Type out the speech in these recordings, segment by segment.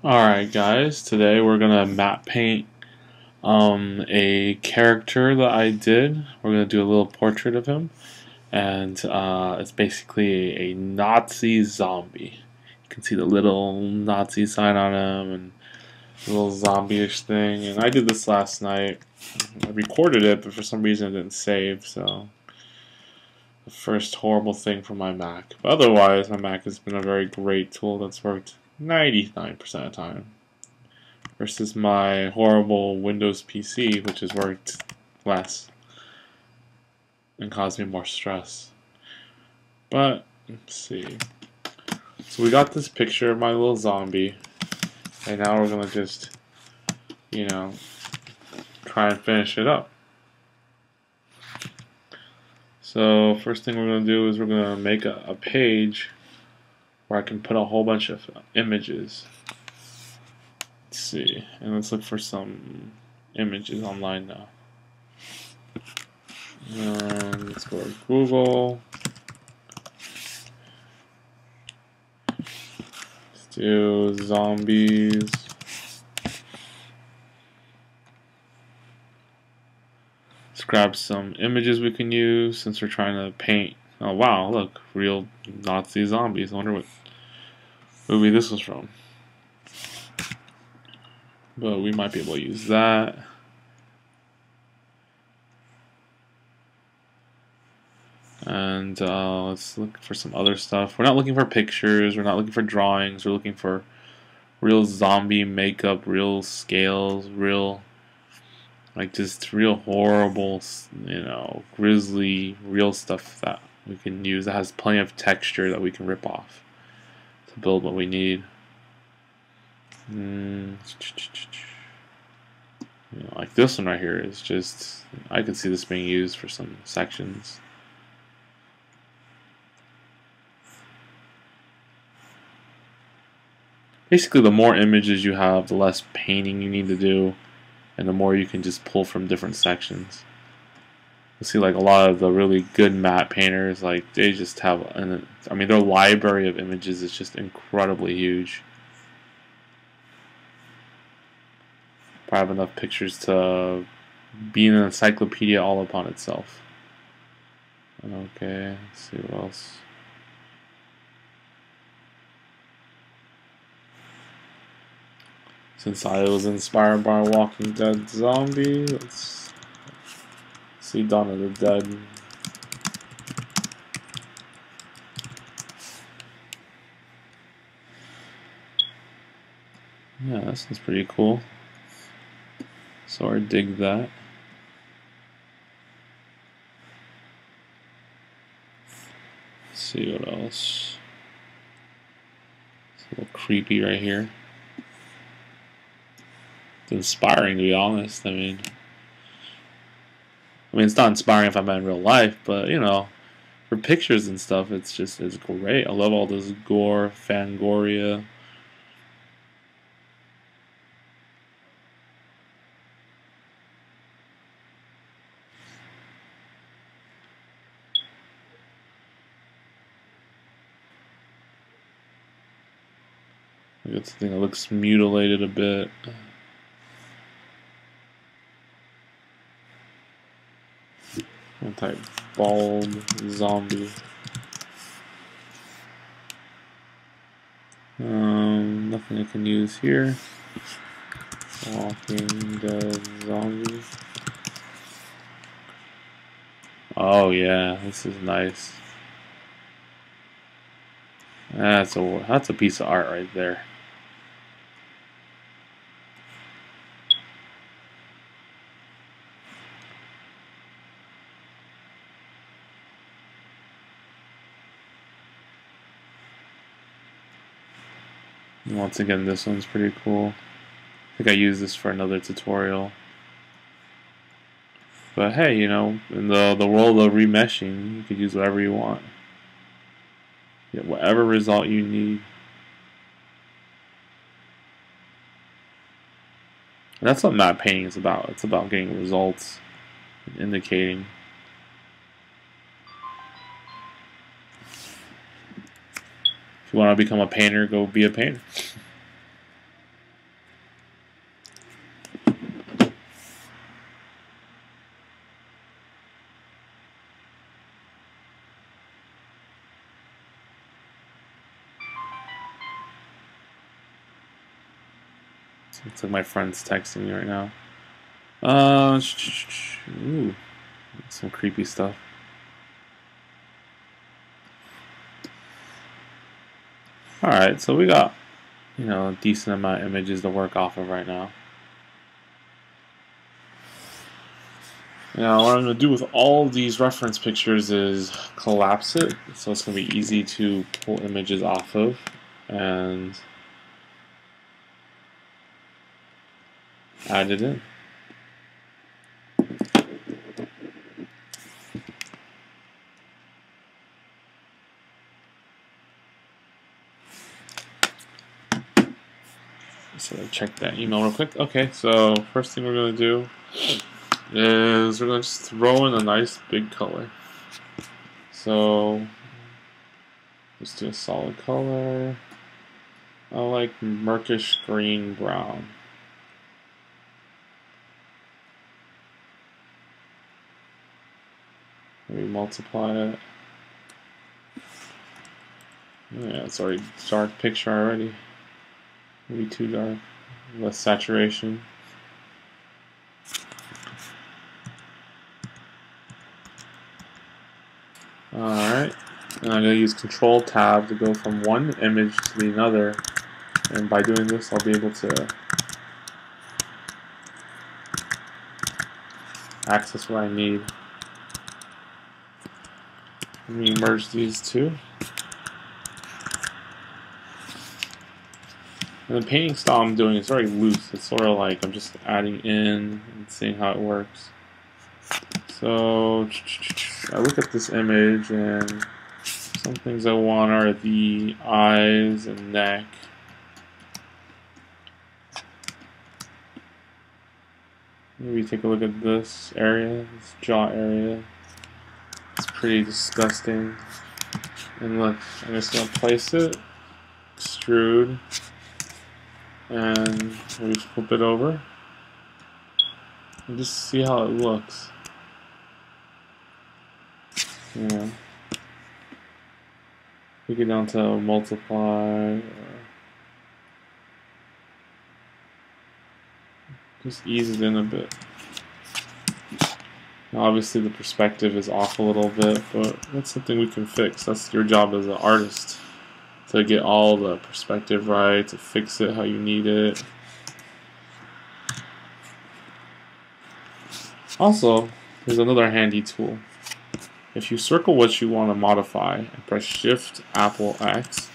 Alright guys, today we're gonna matte paint a character that I did. We're gonna do a little portrait of him, and it's basically a Nazi zombie. You can see the little Nazi sign on him and the little zombie-ish thing, and I did this last night. I recorded it, but for some reason it didn't save, so the first horrible thing for my Mac. But otherwise, my Mac has been a very great tool that's worked 99% of the time, versus my horrible Windows PC, which has worked less and caused me more stress. But let's see. So we got this picture of my little zombie, and now we're gonna just, try and finish it up. So first thing we're gonna do is we're gonna make a page where I can put a whole bunch of images. Let's see, and let's look for some images online now. Let's go to Google. Let's do zombies. Let's grab some images we can use since we're trying to paint. Oh wow, look, real Nazi zombies. I wonder what movie this was from. But we might be able to use that. And let's look for some other stuff. We're not looking for pictures, we're not looking for drawings, we're looking for real zombie makeup, real scales, real, like just real horrible, grisly, real stuff that we can use that has plenty of texture that we can rip off to build what we need. Like this one right here is just, I can see this being used for some sections. Basically, the more images you have, the less painting you need to do, and the more you can just pull from different sections. You see, like a lot of the really good matte painters, like they just have, their library of images is just incredibly huge. Probably have enough pictures to be an encyclopedia all upon itself. Okay, let's see what else. Since I was inspired by Walking Dead zombie, let's see Dawn of the Dead. Yeah, that sounds pretty cool. So I dig that. Let's see what else. It's a little creepy right here. It's inspiring, to be honest. I mean, it's not inspiring if I'm in real life, but for pictures and stuff, it's great. I love all this gore, Fangoria. It's the thing that looks mutilated a bit. I'll type bald zombie. Nothing I can use here. Walking Dead zombie. Oh yeah, this is nice. That's a piece of art right there. Once again, this one's pretty cool. I think I used this for another tutorial. But hey, in the world of remeshing, you could use whatever you want. Get whatever result you need. And that's what matte painting is about. It's about getting results and indicating. If you want to become a painter, go be a painter. Looks like my friend's texting me right now. Ooh, some creepy stuff. Alright, so we got, a decent amount of images to work off of right now. Now, what I'm going to do with all these reference pictures is collapse it, so it's going to be easy to pull images off of, and add it in. So check that email real quick. Okay, so first thing we're going to do is we're going to just throw in a nice big color. So let's do a solid color. I like murkish green brown. Maybe multiply it. Yeah, it's already dark picture already. Maybe too dark. Less saturation. Alright. And I'm going to use Control Tab to go from one image to the other. And by doing this, I'll be able to access what I need. Let me merge these two. And the painting style I'm doing is very loose. It's sort of like I'm just adding in and seeing how it works. So I look at this image, and some things I want are the eyes and neck. Maybe take a look at this area, this jaw area. It's pretty disgusting. And look, I'm just going to place it, extrude, and maybe flip it over. And just see how it looks. Take it down to multiply, or just ease it in a bit. Now obviously the perspective is off a little bit, but that's something we can fix. That's your job as an artist, to get all the perspective right, to fix it how you need it. Also, there's another handy tool. If you circle what you want to modify and press Shift Apple X,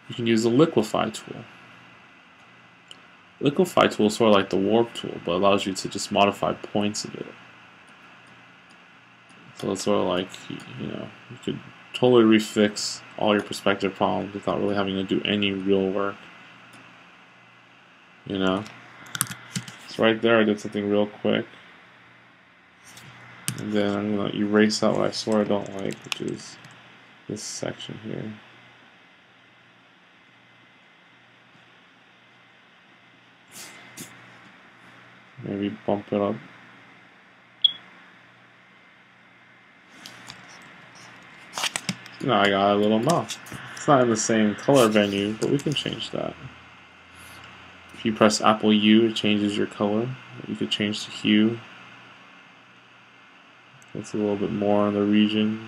you can use the Liquify tool. Liquify tool is sort of like the warp tool, but allows you to just modify points of it. So it's sort of like, you could totally refix all your perspective problems without really having to do any real work. So right there I did something real quick. And then I'm going to erase out what I sort of don't like, which is this section here. Maybe bump it up. Now I got a little mouth. It's not in the same color venue, but we can change that. If you press Apple U, it changes your color. You could change the hue. It's a little bit more in the region.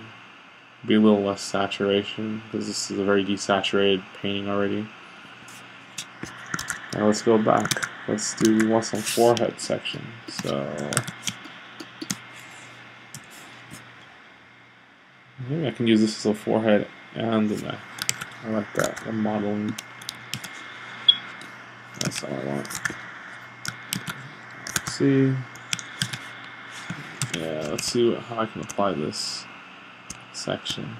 Be a little less saturation, because this is a very desaturated painting already. Now let's go back. We want some forehead section. So maybe I can use this as a forehead and the neck. I like that. The modeling. That's all I want. Let's see. Yeah, let's see how I can apply this section.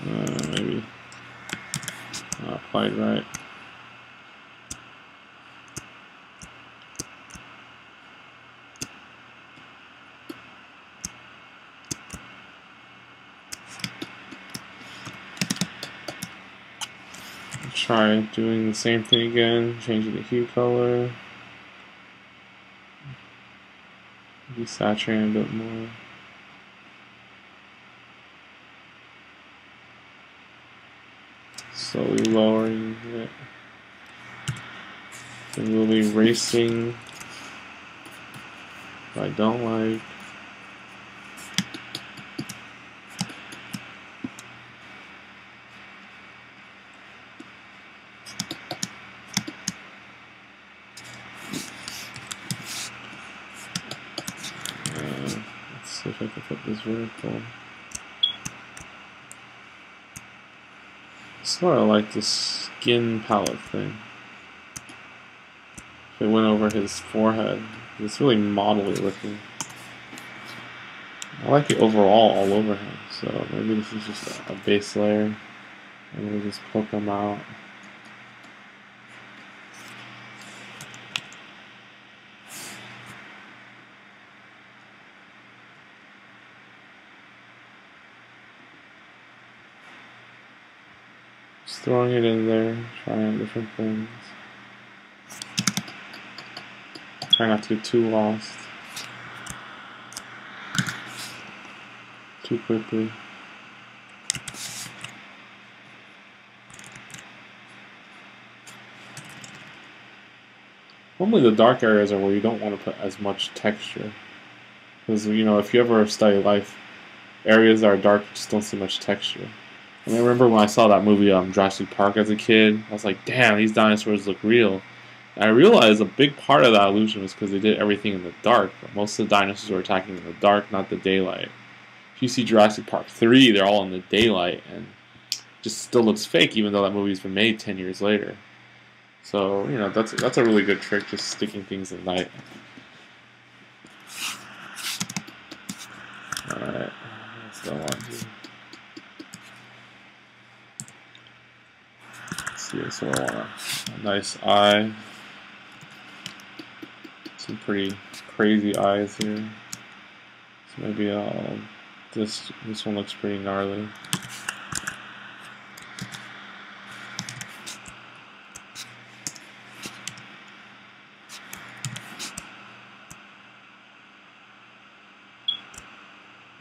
Maybe not applied right. Try doing the same thing again, changing the hue color. Desaturating a bit more. Slowly lowering it. And we'll be erasing what I don't like. Let's see if I can put this vertical. Sort of like the skin palette thing. If it went over his forehead, it's really modelly looking. I like it overall all over him, so maybe this is just a base layer, and we'll just poke them out. Just throwing it in there, trying different things. Try not to get too lost too quickly. Normally the dark areas are where you don't want to put as much texture. Because, you know, if you ever study life, areas that are dark just don't see much texture. I mean, I remember when I saw that movie Jurassic Park as a kid, I was like, damn, these dinosaurs look real. And I realized a big part of that illusion was because they did everything in the dark. Most of the dinosaurs were attacking in the dark, not the daylight. If you see Jurassic Park 3, they're all in the daylight, and it just still looks fake, even though that movie's been made 10 years later. So, you know, that's a really good trick, just sticking things at night. Alright, let's go on here. Let's see, so I want a nice eye. Some pretty crazy eyes here. So maybe this one looks pretty gnarly.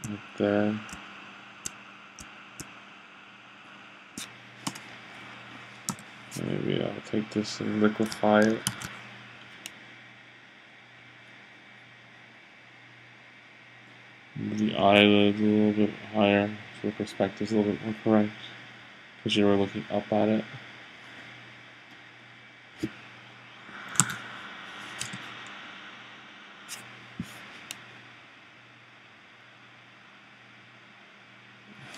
Right there. Maybe I'll take this and liquefy it. The eyelid a little bit higher, so the perspective's a little bit more correct, because you were looking up at it.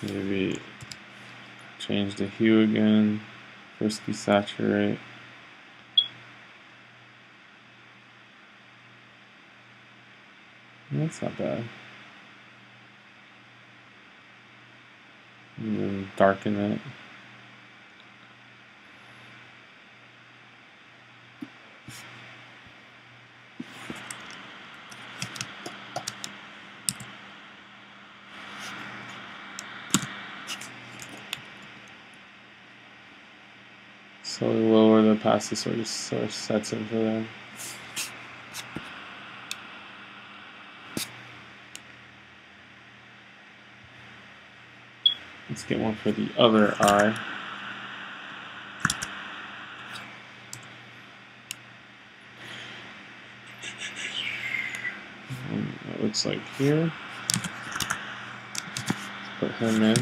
Maybe change the hue again, first desaturate. That's not bad. And then darken it. Slowly lower the opacity so it just sort of sets into there. Let's get one for the other eye. It looks like here. Let's put him in.